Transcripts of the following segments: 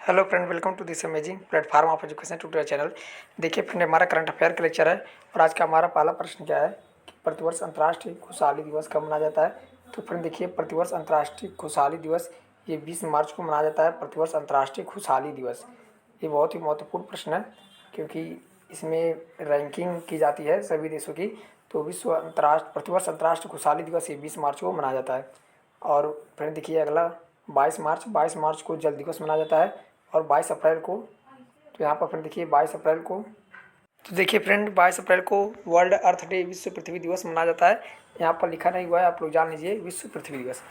Hello friend, welcome to this amazing platform of education tutorial channel. देखिए friend, हमारा current affair का lecture है और आज का हमारा पहला प्रश्न क्या है कि प्रतिवर्ष अंतर्राष्ट्रीय खुशहाली दिवस कब मनाया जाता है। तो फ्रेंड देखिए, प्रतिवर्ष अंतर्राष्ट्रीय खुशहाली दिवस ये 20 मार्च को मनाया जाता है। प्रतिवर्ष अंतर्राष्ट्रीय खुशहाली दिवस ये बहुत ही महत्वपूर्ण प्रश्न है क्योंकि इसमें रैंकिंग की जाती है सभी देशों की। तो प्रतिवर्ष अंतर्राष्ट्रीय खुशहाली दिवस ये 20 मार्च को मनाया जाता है। और फ्रेंड देखिए अगला 22 मार्च को जल दिवस मनाया जाता है और 22 अप्रैल को, तो यहाँ पर फ्रेंड देखिए 22 अप्रैल को, तो देखिए फ्रेंड 22 अप्रैल को वर्ल्ड अर्थ डे विश्व पृथ्वी दिवस मनाया जाता है। यहाँ पर लिखा नहीं हुआ है, आप लोग जान लीजिए, विश्व पृथ्वी दिवस।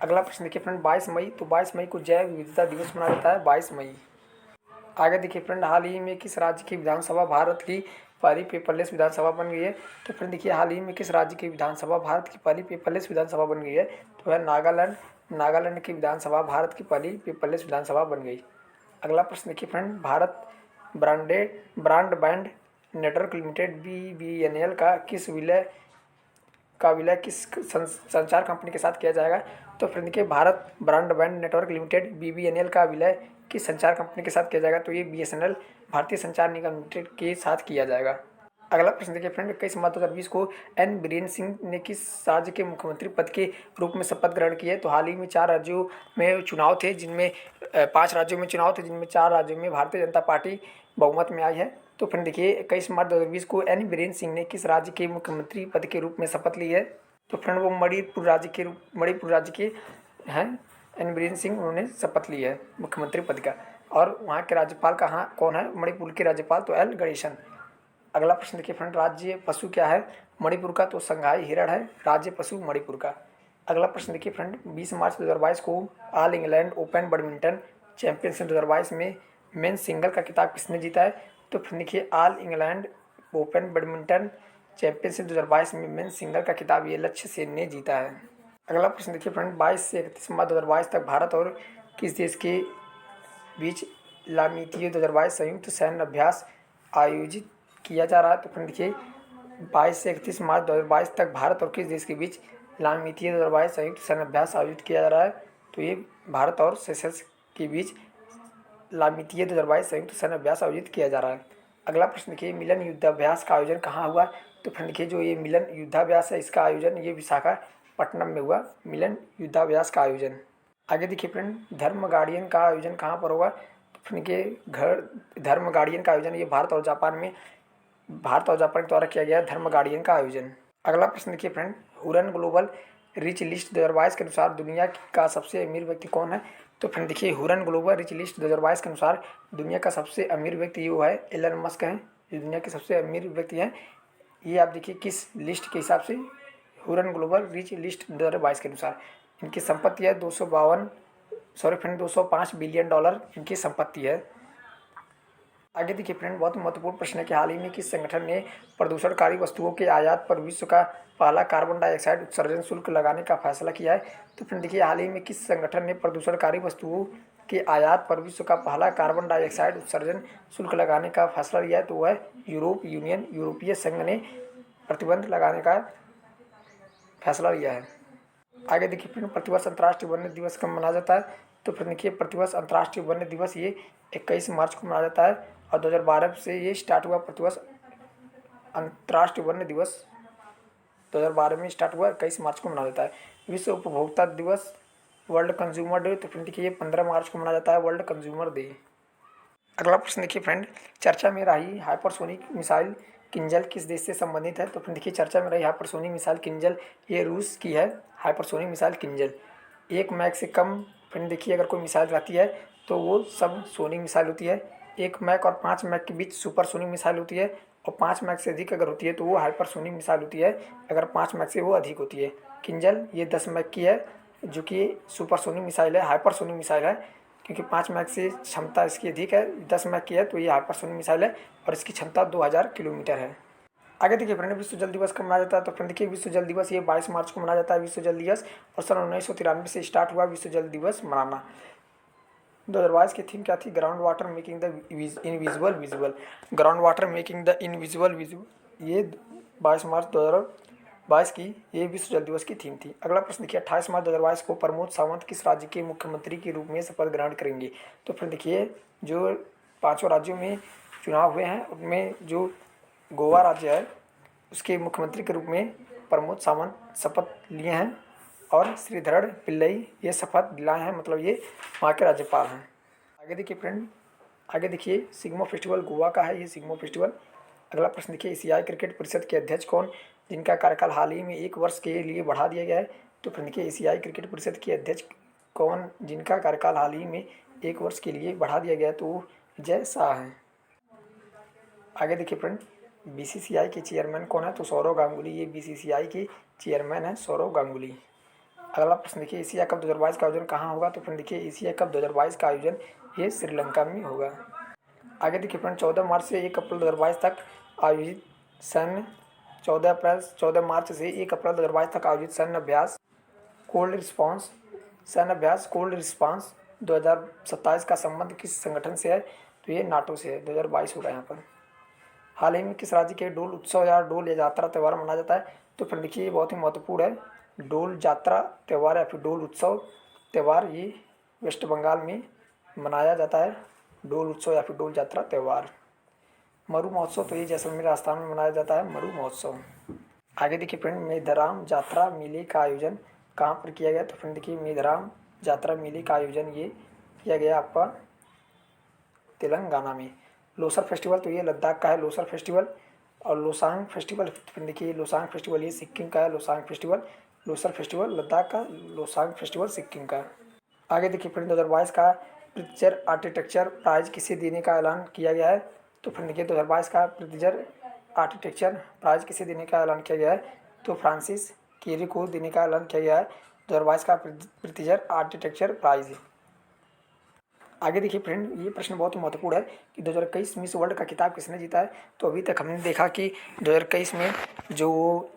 अगला प्रश्न देखिए फ्रेंड 22 मई, तो 22 मई को जैव विविधता दिवस मनाया जाता है 22 मई। आगे देखिए फ्रेंड, हाल ही में किस राज्य की विधानसभा भारत की पहली पेपरलेस विधानसभा बन गई है। तो फ्रेंड देखिए, हाल ही में किस राज्य की विधानसभा भारत की पहली पेपरलेस विधानसभा बन गई है। तो है नागालैंड। नागालैंड की विधानसभा भारत की पहली पेपरलेस विधानसभा बन गई। अगला प्रश्न देखिए friend, Bharat broadband network limited BBNL का विलय किस संचार कंपनी के साथ किया जाएगा। तो फ्रेंड देखिए, Bharat broadband network limited BBNL का विलय किस संचार कंपनी के साथ किया जाएगा। तो ये BSNL भारतीय संचार निगम लिमिटेड के साथ किया जाएगा। अगला प्रश्न देखिए फ्रेंड, 21 मार्च 2020 को N बीरेन सिंह ने किस राज्य के मुख्यमंत्री पद के रूप में शपथ ग्रहण की है। तो हाल ही में 4 राज्यों में चुनाव थे, जिनमें 5 राज्यों में चुनाव थे, जिनमें 4 राज्यों में भारतीय जनता पार्टी बहुमत में आई है। तो फ्रेंड देखिए, 21 मार्च 2020 को N बीरेन सिंह ने किस राज्य के मुख्यमंत्री पद के रूप में शपथ ली है। तो फ्रेंड वो मणिपुर राज्य के हैं। N बीरेन सिंह, उन्होंने शपथ ली है मुख्यमंत्री पद का। और वहाँ के राज्यपाल कौन है, मणिपुर के राज्यपाल तो L गणेशन। अगला प्रश्न देखिए फ्रेंड, राज्य पशु क्या है मणिपुर का। तो संघाई हिरण है राज्य पशु मणिपुर का। अगला प्रश्न देखिए फ्रेंड, 20 मार्च 2022 को all England open badminton championship 2022 में मेन सिंगल का खिताब किसने जीता है। तो फ्रेंड देखिए, all England open badminton championship 2022 में मेन सिंगल का खिताब ये लक्ष्य सेन ने जीता है। अगला प्रश्न देखिए फ्रेंड, 22 से 31 मार्च 2022 तक भारत और किस देश के बीच लामितीय 2022 संयुक्त सैन्य अभ्यास आयोजित किया जा रहा है। तो फ्रेंड देखिए, 22 से 31 मार्च 2022 तक भारत और किस देश के बीच लामितीय 2022 संयुक्त सैन्य अभ्यास आयोजित किया जा रहा है। तो ये भारत और सेशल्स के बीच लामितीय 2022 संयुक्त सैन्य अभ्यास आयोजित किया जा रहा है। अगला प्रश्न देखिए, मिलन युद्धाभ्यास का आयोजन कहाँ हुआ। तो फ्रेंड देखिए, जो ये मिलन युद्धाभ्यास है, इसका आयोजन ये विशाखापट्टनम में हुआ, मिलन युद्धाभ्यास का आयोजन। आगे देखिए फ्रेंड, धर्म गार्डियन का आयोजन कहाँ पर होगा। तो फ्रेंड देखिए, धर्म गार्डियन का आयोजन ये भारत और जापान के द्वारा किया गया धर्म गार्डियन का आयोजन। अगला प्रश्न देखिए friend, Huron global rich list 2022 के अनुसार दुनिया का सबसे अमीर व्यक्ति कौन है। तो फ्रेंड देखिए, हुरन ग्लोबल रिच लिस्ट 2022 के अनुसार दुनिया का सबसे अमीर व्यक्ति वो है एलन मस्क हैं, जो दुनिया के सबसे अमीर व्यक्ति हैं। ये आप देखिए किस लिस्ट के हिसाब से, हुरन ग्लोबल रिच लिस्ट 2022 के अनुसार। इनकी संपत्ति है 205 बिलियन डॉलर इनकी संपत्ति है। आगे देखिए फ्रेंड, बहुत महत्वपूर्ण प्रश्न है कि हाल ही में किस संगठन ने प्रदूषणकारी वस्तुओं के आयात पर विश्व का पहला कार्बन डाइऑक्साइड उत्सर्जन शुल्क लगाने का फैसला किया है। तो फ्रेंड देखिए, हाल ही में किस संगठन ने प्रदूषणकारी वस्तुओं के आयात पर विश्व का पहला कार्बन डाइऑक्साइड उत्सर्जन शुल्क लगाने का फैसला लिया है। तो वह यूरोपीय संघ ने प्रतिबंध लगाने का फैसला लिया है। आगे देखिए फ्रेंड, प्रतिवर्ष अंतर्राष्ट्रीय वन्य दिवस कब मनाया जाता है। तो फ्रेंड देखिए, प्रतिवर्ष अंतर्राष्ट्रीय वन्य दिवस ये 21 मार्च को मनाया जाता है और 2012 से ये स्टार्ट हुआ। प्रतिवर्ष अंतर्राष्ट्रीय वन्य दिवस 2012 में स्टार्ट हुआ, 21 मार्च को मनाया जाता है। विश्व उपभोक्ता दिवस वर्ल्ड कंज्यूमर डे, तो फ्रेंड देखिए 15 मार्च को मनाया जाता है वर्ल्ड कंज्यूमर डे। अगला प्रश्न देखिए फ्रेंड, चर्चा में रही हाइपरसोनिक मिसाइल किंजल किस देश से संबंधित है। तो फ्रेंड देखिए, चर्चा में रही हाइपरसोनिक मिसाइल किंजल ये रूस की है। हाइपरसोनिक मिसाइल किंजल 1 मैक से कम, फ्रेंड देखिए अगर कोई मिसाइल रहती है तो वो सब सोनिक मिसाइल होती है। 1 मैक और 5 मैक के बीच सुपरसोनिक मिसाइल होती है और 5 मैक से अधिक अगर होती है तो वो हाइपरसोनिक मिसाइल होती है, अगर 5 मैक से वो अधिक होती है। किंजल ये 10 मैक की है, जो कि सुपरसोनिक मिसाइल है, हाइपरसोनिक मिसाइल है, क्योंकि 5 मैक से क्षमता इसकी अधिक है, 10 मैक की है, तो ये हाइपरसोनिक मिसाइल है और इसकी क्षमता 2000 किलोमीटर है। आगे देखिए फ्रेंड, विश्व जल दिवस कब मनाया जाता है। तो फ्रेंड देखिए, विश्व जल दिवस ये 22 मार्च को मनाया जाता है विश्व जल दिवस, और सन 1993 से स्टार्ट हुआ विश्व जल दिवस मनाना। 2022 की थीम क्या थी, ground water making the invisible visible. Ground water making the invisible visible, ये 22 मार्च 2022 की ये विश्व जल दिवस की थीम थी। अगला प्रश्न देखिए 28 मार्च 2022 को प्रमोद सावंत किस राज्य के मुख्यमंत्री के रूप में शपथ ग्रहण करेंगे? तो फिर देखिए जो 5 राज्यों में चुनाव हुए हैं उनमें जो गोवा राज्य है उसके मुख्यमंत्री के रूप में प्रमोद सावंत शपथ लिए हैं और श्रीधर पिल्लई ये शपथ दिलाए हैं, मतलब ये वहाँ के राज्यपाल हैं। आगे देखिए फ्रेंड, आगे देखिए सिग्मो फेस्टिवल गोवा का है ये सिग्मो फेस्टिवल। अगला प्रश्न देखिए एशियाई क्रिकेट परिषद के अध्यक्ष कौन जिनका कार्यकाल हाल ही में 1 वर्ष के लिए बढ़ा दिया गया है? तो फिर देखिए एशियाई क्रिकेट परिषद के अध्यक्ष कौन जिनका कार्यकाल हाल ही में 1 वर्ष के लिए बढ़ा दिया गया है? तो विजय शाह हैं। आगे देखिए फ्रेंड बीसीसीआई के चेयरमैन कौन है? तो सौरव गांगुली ये बीसीसीआई के चेयरमैन है सौरव गांगुली। अगला प्रश्न देखिए एशिया कप 2022 का आयोजन कहाँ होगा? तो फ्रेंड देखिए एशिया कप 2022 का आयोजन ये श्रीलंका में होगा। आगे देखिए फ्रेंड 14 मार्च से 1 अप्रैल 2022 तक आयोजित सैन्य 14 मार्च से 1 अप्रैल 2022 तक आयोजित सैन्य अभ्यास कोल्ड रिस्पांस 2027 का संबंध किस संगठन से है? तो ये नाटो से है। 2022 होगा यहाँ पर। हाल ही में किस राज्य के डोल उत्सव या डोल यात्रा त्यौहार मनाया जाता है? तो फिर देखिए ये बहुत ही महत्वपूर्ण है। डोल यात्रा त्यौहार या फिर डोल उत्सव त्यौहार ये वेस्ट बंगाल में मनाया जाता है। डोल उत्सव या फिर डोल यात्रा त्यौहार। मरु महोत्सव तो ये जैसलमेर राजस्थान में मनाया जाता है मरु महोत्सव। आगे देखिए फ्रेंड मेधाराम यात्रा मेले का आयोजन कहाँ पर किया गया? तो फ्रेंड देखिए मेधाराम यात्रा मेले का आयोजन ये किया गया आपका तेलंगाना में। लोसर फेस्टिवल तो ये लद्दाख का है लोसर फेस्टिवल। और लोसांग फेस्टिवल फ्रेंड देखिए लोसांग फेस्टिवल ये सिक्किम का है लोसांग फेस्टिवल। लोसर फेस्टिवल लद्दाख का, लोसांग फेस्टिवल सिक्किम का। आगे देखिए फ्रेंड 2022 का प्रित्जर आर्किटेक्चर प्राइज किसे देने का ऐलान किया गया है? तो फ्रेंड देखिए 2022 का प्रित्जर आर्किटेक्चर प्राइज किसे देने का ऐलान किया गया है? तो फ्रांसिस केरी को देने का ऐलान किया गया है 2022 का प्रित्जर आर्किटेक्चर प्राइज। आगे देखिए फ्रेंड ये प्रश्न बहुत ही महत्वपूर्ण है कि 2021 मिस वर्ल्ड का खिताब किसने जीता है? तो अभी तक हमने देखा कि 2021 में जो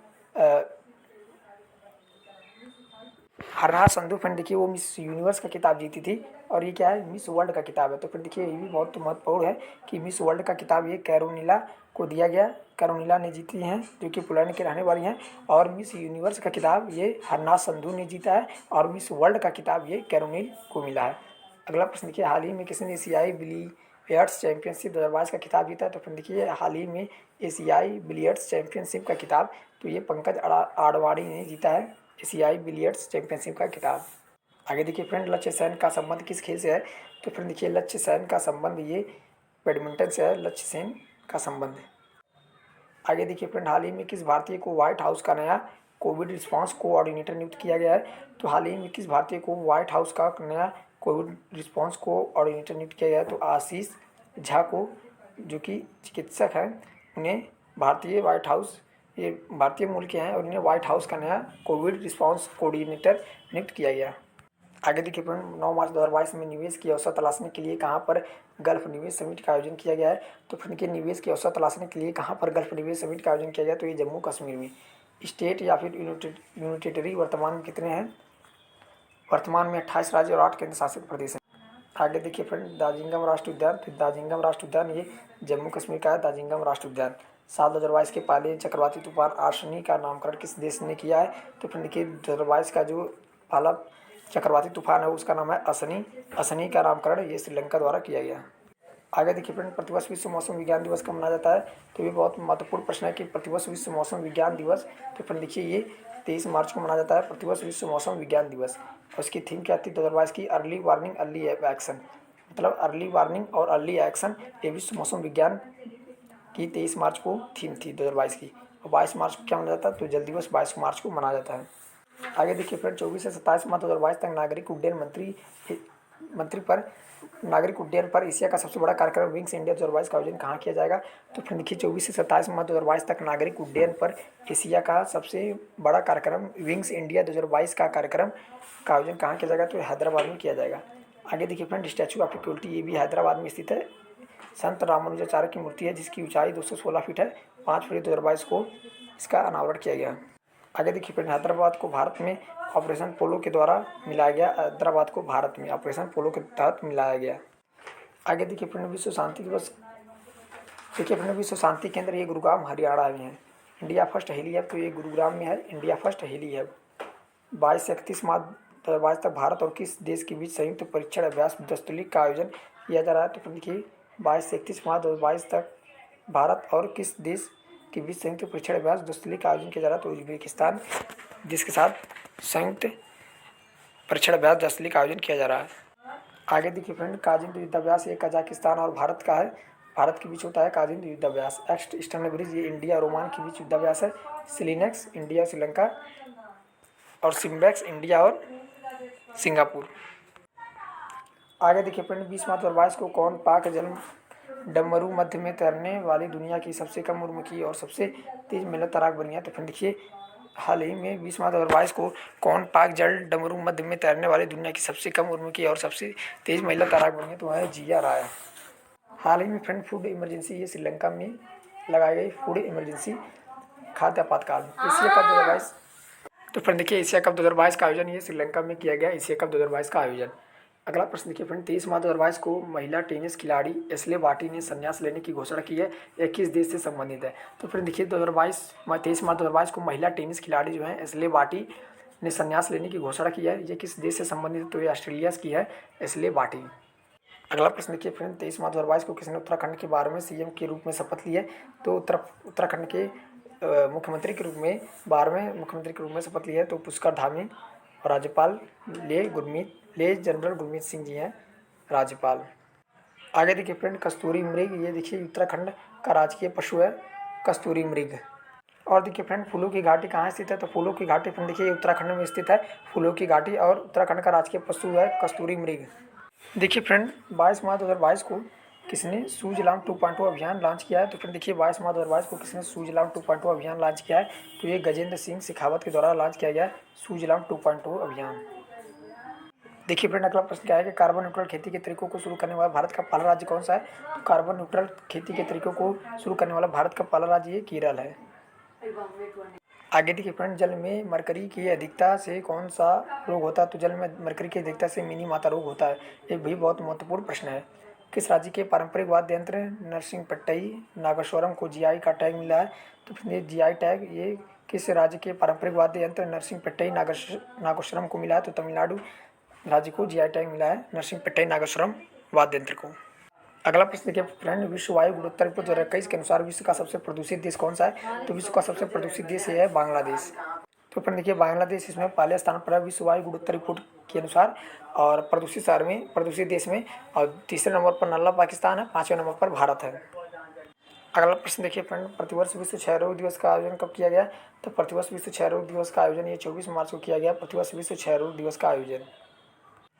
हरनाह संधू फ्रेंड देखिए वो मिस यूनिवर्स का खिताब जीती थी और ये क्या है मिस वर्ल्ड का खिताब है। तो फिर देखिए ये भी बहुत महत्वपूर्ण है कि मिस वर्ल्ड का खिताब ये कैरोलिना को दिया गया। कैरोलिना ने जीती हैं जो कि पोलैंड की रहने वाली हैं। और मिस यूनिवर्स का खिताब ये हरनाह संधू ने जीता है और मिस वर्ल्ड का खिताब ये कैरोलिन को मिला है। अगला प्रश्न देखिए हाल ही में किसने एशियाई बिलियर्ड्स चैंपियनशिप 2022 का खिताब जीता है? तो फिर देखिए हाल ही में एशियाई बिलियर्ड्स चैंपियनशिप का खिताब तो ये पंकज आडवाणी ने जीता है एशियाई बिलियर्ड्स चैंपियनशिप का खिताब। आगे देखिए फ्रेंड लक्ष्य सेन का संबंध किस खेल से है? तो फ्रेंड देखिए लक्ष्य सेन का संबंध ये बैडमिंटन से है लक्ष्य सेन का संबंध। आगे देखिए फ्रेंड हाल ही में किस भारतीय को व्हाइट हाउस का नया कोविड रिस्पांस कोऑर्डिनेटर नियुक्त किया गया है? तो हाल ही में किस भारतीय को व्हाइट हाउस का नया कोविड रिस्पांस कोऑर्डिनेटर नियुक्त किया गया है? तो आशीष झा को जो कि चिकित्सक हैं उन्हें भारतीय व्हाइट हाउस ये भारतीय मूल के हैं और इन्हें व्हाइट हाउस का नया कोविड रिस्पांस कोऑर्डिनेटर नियुक्त किया गया। आगे देखिए फ्रेंड 9 मार्च 2022 में निवेश की अवसर तलाशने के लिए कहाँ पर गल्फ निवेश समिट का आयोजन किया गया है? तो फ्रेंड के निवेश के अवसर तलाशने के लिए कहाँ पर गल्फ निवेश समिट का आयोजन किया गया? तो ये जम्मू कश्मीर में। स्टेट या फिर यूनिटेटरी वर्तमान में कितने हैं? वर्तमान में 28 राज्य और 8 केंद्र शासित प्रदेश हैं। आगे देखिए फ्रेंड दाजिंगम राष्ट्रीय उद्यान। तो दाजिंगम राष्ट्रीय उद्यान ये जम्मू कश्मीर का है दाजिंगम राष्ट्रीय उद्यान। साल 2022 के पहले चक्रवाती तूफान आशनी का नामकरण किस देश ने किया है? तो फ्रेंड देखिए 2022 का जो पहला चक्रवाती तूफान है उसका नाम है असनी। असनी का नामकरण ये श्रीलंका द्वारा किया गया। आगे देखिए फ्रेंड प्रतिवर्ष विश्व मौसम विज्ञान दिवस कब मनाया जाता है? तो ये बहुत महत्वपूर्ण प्रश्न है कि प्रतिवर्ष विश्व मौसम विज्ञान दिवस तो फ्रेंड देखिए ये 23 मार्च को मनाया जाता है प्रतिवर्ष विश्व मौसम विज्ञान दिवस। और इसकी थीम क्या थी 2022 की? अर्ली वार्निंग अर्ली एक्शन, मतलब अर्ली वार्निंग और अर्ली एक्शन ये विश्व मौसम विज्ञान की 23 मार्च को थीम थी 2022 की। और 22 मार्च को क्या मनाया जाता है? तो जल दिवस 22 मार्च को मनाया जाता है। आगे देखिए फ्रेंड 24 से 27 मार्च 2022 तक नागरिक उड्डयन नागरिक उड्डयन पर एशिया का सबसे बड़ा कार्यक्रम विंग्स इंडिया 2022 का आयोजन कहाँ किया जाएगा? तो फिर देखिए 24 से 27 मार्च 2022 तक नागरिक उड्डयन पर एशिया का सबसे बड़ा कार्यक्रम विंग्स इंडिया 2022 का कार्यक्रम का आयोजन कहाँ किया जाएगा? तो हैदराबाद में किया जाएगा। आगे देखिए फ्रेंड स्टैचू ऑफ इक्वलिटी ये भी हैदराबाद में स्थित है। संत रामानुजाचार्य की मूर्ति है जिसकी ऊंचाई 216 फीट है। 5 फरवरी 2022 को इसका अनावरण किया गया। आगे देखिए फ्रेंड हैदराबाद को भारत में ऑपरेशन पोलो के द्वारा मिलाया गया। हैदराबाद को भारत में ऑपरेशन पोलो के तहत मिलाया गया। आगे देखिए फ्रेंड विश्व शांति दिवस। देखिए फ्रेंड विश्व शांति केंद्र ये गुरुग्राम हरियाणा में है। इंडिया फर्स्ट हेली हब, तो ये गुरुग्राम में है इंडिया फर्स्ट हेली हब। 22 से 31 मार्च 2022 तक भारत और किस देश के बीच संयुक्त परीक्षण अभ्यास दस्तुलिक का आयोजन किया जा रहा है? तो देखिए 22 से 31 मार्च 2022 तक भारत और किस देश के बीच संयुक्त परीक्षण अभ्यास दस्तुलिक का आयोजन किया जा रहा है? तो उज्बेकिस्तान देश के साथ संयुक्त परीक्षण अभ्यास दस्तुलिक का आयोजन किया जा रहा है। आगे देखिए फ्रेंड, काजिन युद्धाभ्यास ये कजाकिस्तान और भारत का है, भारत के बीच होता है काजिन युद्धाभ्यास। एक्स्ट ईस्टर्न ब्रिज ये इंडिया और ओमान के बीच युद्धाभ्यास है। सिलिनेक्स इंडिया श्रीलंका और सिम्बेक्स इंडिया और सिंगापुर। आगे देखिए फ्रेंड, 20 मार्च 2022 को कौन पाक जल डमरू मध्य में तैरने वाली दुनिया की सबसे कम उम्र की और सबसे तेज महिला तैराक बनी है? तो फ्रेंड देखिए हाल ही में 20 मार्च 2022 को कौन पाक जल डमरू मध्य में तैरने वाली दुनिया की सबसे कम उम्र की और सबसे तेज महिला तैराक बनी है? तो है जिया राय। हाल ही में फ्रेंड फूड इमरजेंसी ये श्रीलंका में लगाई गई फूड इमरजेंसी खाद्य आपातकाल एशिया कप 2022। तो फ्रेंड देखिए एशिया कप 2022 का आयोजन ये श्रीलंका में किया गया एशिया कप 2022 का आयोजन। अगला प्रश्न देखिए फ्रेंड, 23 मार्च 2022 को महिला टेनिस खिलाड़ी एशले बार्टी ने संन्यास लेने की घोषणा की है। यह किस देश से संबंधित है? तो फ्रेंड देखिए 23 मार्च 2022 को महिला टेनिस खिलाड़ी जो है एशले बार्टी ने संन्यास लेने की घोषणा की है। ये किस देश से संबंधित है? तो ये ऑस्ट्रेलिया की है एशले बार्टी। अगला प्रश्न देखिए फ्रेंड, 23 मार्च 2022 को किसने उत्तराखंड के बारे में सीएम के रूप में शपथ ली है? तो उत्तराखंड के मुख्यमंत्री के रूप में 12वें मुख्यमंत्री के रूप में शपथ ली है तो पुष्कर धामी। और राज्यपाल ले जनरल गुरमीत सिंह जी हैं राज्यपाल। आगे देखिए फ्रेंड, कस्तूरी मृग ये देखिए उत्तराखंड का राजकीय पशु है कस्तूरी मृग। और देखिए फ्रेंड, फूलों की घाटी कहाँ स्थित है? तो फूलों की घाटी फ्रेंड देखिए उत्तराखंड में स्थित है फूलों की घाटी, और उत्तराखंड का राजकीय पशु है कस्तूरी मृग। देखिए फ्रेंड, 22 मार्च 2022 को किसने सूझलाम 2.0 अभियान लॉन्च किया है? तो फ्रेंड देखिए 22 मार्च 2022 को किसने सूझलाम 2.0 अभियान लॉन्च किया है? तो ये गजेंद्र सिंह शेखावत के द्वारा लॉन्च किया गया है सूझलाम 2.0 अभियान। देखिए फ्रेंड, अगला प्रश्न क्या है कि कार्बन न्यूट्रल खेती के तरीकों को शुरू करने वाला भारत का पहला राज्य कौन सा है? तो कार्बन न्यूट्रल खेती के तरीकों को शुरू करने वाला भारत का पहला राज्य ये केरल है। आगे देखिए फ्रेंड, जल में मरकरी की अधिकता से कौन सा रोग होता है? तो जल में मरकरी की अधिकता से मिनी माता रोग होता है। ये भी बहुत महत्वपूर्ण प्रश्न है। किस राज्य के पारंपरिक वाद्य यंत्र नरसिंहपट्टई नागेश्वरम को जीआई का टैग मिला है? तो ये जीआई टैग ये किस राज्य के पारंपरिक वाद्य यंत्र नरसिंहपट्टई नागेश्वरम को मिला है? तो तमिलनाडु राज्य को जीआई टैग मिला है नरसिंहपट्टई नागेश्वरम वाद्य यंत्र को। अगला प्रश्न देखिए फ्रेंड, विश्व वायु गुणोत्तर रिपोर्ट 2021 के अनुसार विश्व का सबसे प्रदूषित देश कौन सा है? तो विश्व का सबसे प्रदूषित देश ये है बांग्लादेश। तो फ्रेंड देखिए बांग्लादेश इसमें पहले स्थान पर है विश्व वायु गुणोत्तर रिपोर्ट के अनुसार और प्रदूषित शहर में प्रदूषित देश में, और तीसरे नंबर पर नल्ला पाकिस्तान है, 5वें नंबर पर भारत है। अगला प्रश्न देखिए फ्रेंड, प्रतिवर्ष विश्व क्षय रोग दिवस का आयोजन कब किया गया? तो प्रतिवर्ष विश्व क्षय रोग दिवस का आयोजन ये 24 मार्च को किया गया प्रतिवर्ष विश्व क्षय रोग दिवस का आयोजन।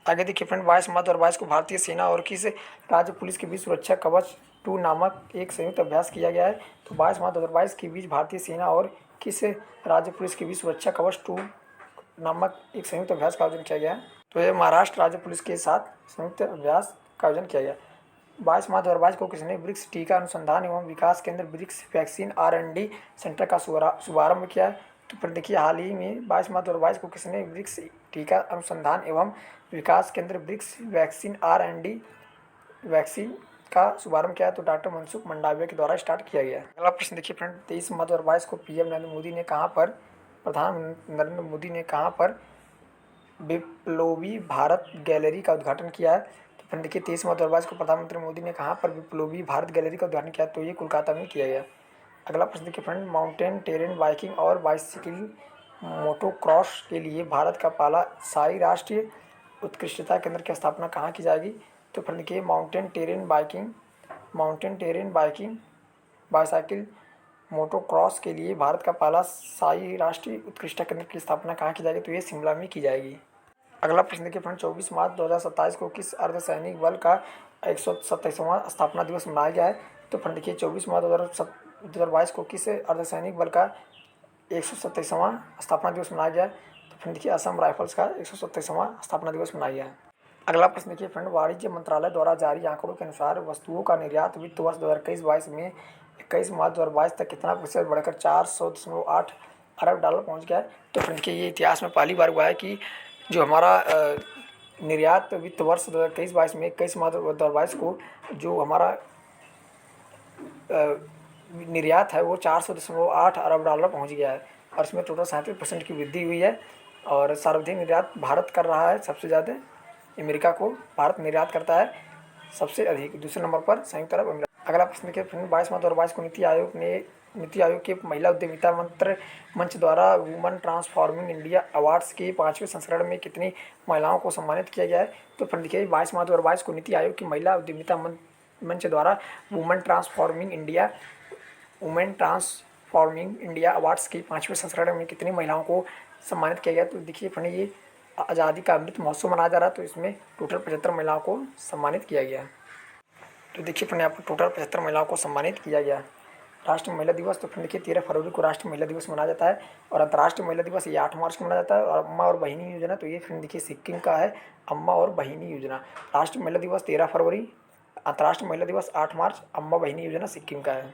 आगे देखिए फ्रेंड, 22 मार्च 2022 को भारतीय सेना और किस राज्य पुलिस के बीच सुरक्षा कवच 2 नामक एक संयुक्त अभ्यास किया गया है? तो 22 मार्च 2022 के बीच भारतीय सेना और किस राज्य पुलिस के बीच सुरक्षा कवच 2 नामक एक संयुक्त अभ्यास का आयोजन किया गया है? तो ये महाराष्ट्र राज्य पुलिस के साथ संयुक्त अभ्यास का आयोजन किया गया। 22 मार्च 2022 को किसने ब्रिक्स टीका अनुसंधान एवं विकास केंद्र ब्रिक्स वैक्सीन R&D सेंटर का शुभारंभ किया है? तो फिर देखिए हाल ही में 22 मार्च 2022 को किसने ब्रिक्स टीका अनुसंधान एवं विकास केंद्र ब्रिक्स वैक्सीन R&D वैक्सीन का शुभारंभ किया? तो डॉक्टर मनसुख मंडाविया के द्वारा स्टार्ट किया गया। अगला प्रश्न देखिए फ्रेंड, 23 मार्च 2022 को पीएम नरेंद्र मोदी ने कहाँ पर प्रधानमंत्री नरेंद्र मोदी ने कहाँ पर विप्लवी भारत गैलरी का उद्घाटन किया है? तो फ्रेंड देखिए 23 मार्च 2022 को प्रधानमंत्री मोदी ने कहाँ पर विप्लवी भारत गैलरी का उद्घाटन किया? तो ये कोलकाता में किया गया। अगला प्रश्न देखिए फ्रेंड, माउंटेन टेरेन बाइकिंग और बाइसिकल मोटोक्रॉस के लिए भारत का पहला शाही राष्ट्रीय उत्कृष्टता केंद्र की स्थापना कहाँ की जाएगी? तो फ्रेंड देखिए mountain terrain biking bicycle motocross के लिए भारत का पहला शाही राष्ट्रीय उत्कृष्टता केंद्र की स्थापना कहाँ की जाएगी? तो ये शिमला में की जाएगी। अगला प्रश्न देखिए फ्रेंड, 24 मार्च 2027 को किस अर्धसैनिक बल का 127वां स्थापना दिवस मनाया गया है? तो फ्रेंड देखिए 24 मार्च 2022 को किस अर्धसैनिक बल का 127वां स्थापना दिवस मनाया गया है? तो फ्रेंड देखिए असम राइफल्स का 127वां स्थापना दिवस मनाया गया है। अगला प्रश्न देखिए फ्रेंड, वाणिज्य मंत्रालय द्वारा जारी आंकड़ों के अनुसार वस्तुओं का निर्यात वित्त वर्ष 2021-22 में 21 मार्च 2022 तक कितना प्रतिशत बढ़कर 400.8 अरब डॉलर पहुंच गया है? तो फ्रेंड देखिए ये इतिहास में पहली बार हुआ है कि जो हमारा निर्यात वित्त वर्ष 2021-22 में 21 मार्च 2022 को जो हमारा निर्यात है वो 400.8 अरब डॉलर पहुंच गया है और इसमें टोटल 37% की वृद्धि हुई है। और सर्वाधिक निर्यात भारत कर रहा है सबसे ज़्यादा, अमेरिका को भारत निर्यात करता है सबसे अधिक। दूसरे नंबर पर संयुक्त अरब अमीरात। अगला प्रश्न देखिए फ्रेंड, 22 मार्च 2022 को नीति आयोग के महिला उद्यमिता मंच द्वारा वुमन ट्रांसफॉर्मिंग इंडिया अवार्ड्स के 5वें संस्करण में कितनी महिलाओं को सम्मानित किया गया है? तो फ्रेंड देखिए 22 मार्च 2022 को नीति आयोग की महिला उद्यमिता मंच द्वारा वुमेन ट्रांसफॉर्मिंग इंडिया अवार्ड्स के 5वें संस्करण में कितनी महिलाओं को सम्मानित किया गया? तो देखिए फ्रेंड, ये आज़ादी का अमृत महोत्सव मनाया जा रहा है, तो इसमें टोटल 75 महिलाओं को सम्मानित किया गया। तो देखिए फ्रेंड, यहाँ पर टोटल 75 महिलाओं को सम्मानित किया गया। राष्ट्रीय महिला दिवस, तो फ्रेंड देखिए 13 फरवरी को राष्ट्रीय महिला दिवस मनाया जाता है और अंतर्राष्ट्रीय महिला दिवस ये 8 मार्च को मनाया जाता है। और अम्मा और बहिनी योजना, तो ये फ्रेंड देखिए सिक्किम का है, अम्मा और बहिनी योजना। राष्ट्रीय महिला दिवस 13 फरवरी, अंतर्राष्ट्रीय महिला दिवस 8 मार्च, अम्मा बहिनी योजना सिक्किम का है।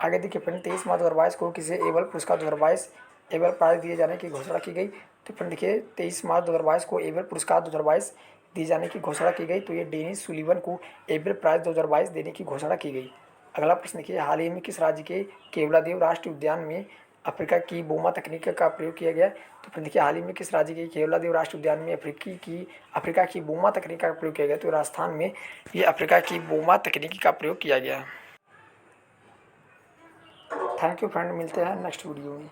आगे देखिए फ्रेंड, 23 मार्च 2022 को किसे एबल पुरस्कार 2022 एबल प्राइज दिए जाने की घोषणा की गई? तो फ्रेंड देखिए 23 मार्च 2022 को एबल पुरस्कार 2022 दिए जाने की घोषणा की गई। तो ये डेनिस सुलिवन को एबल प्राइज 2022 देने की घोषणा की गई। अगला प्रश्न देखिए, हाल ही में किस राज्य के केवलादेव राष्ट्रीय उद्यान में अफ्रीका की बोमा तकनीक का प्रयोग किया गया? तो फ्रेंड देखिए हाल ही में किस राज्य के केवलादेव राष्ट्रीय उद्यान में अफ्रीका की बोमा तकनीक का प्रयोग किया गया? तो राजस्थान में ये अफ्रीका की बोमा तकनीकी का प्रयोग किया गया। थैंक यू फ्रेंड, मिलते हैं नेक्स्ट वीडियो में।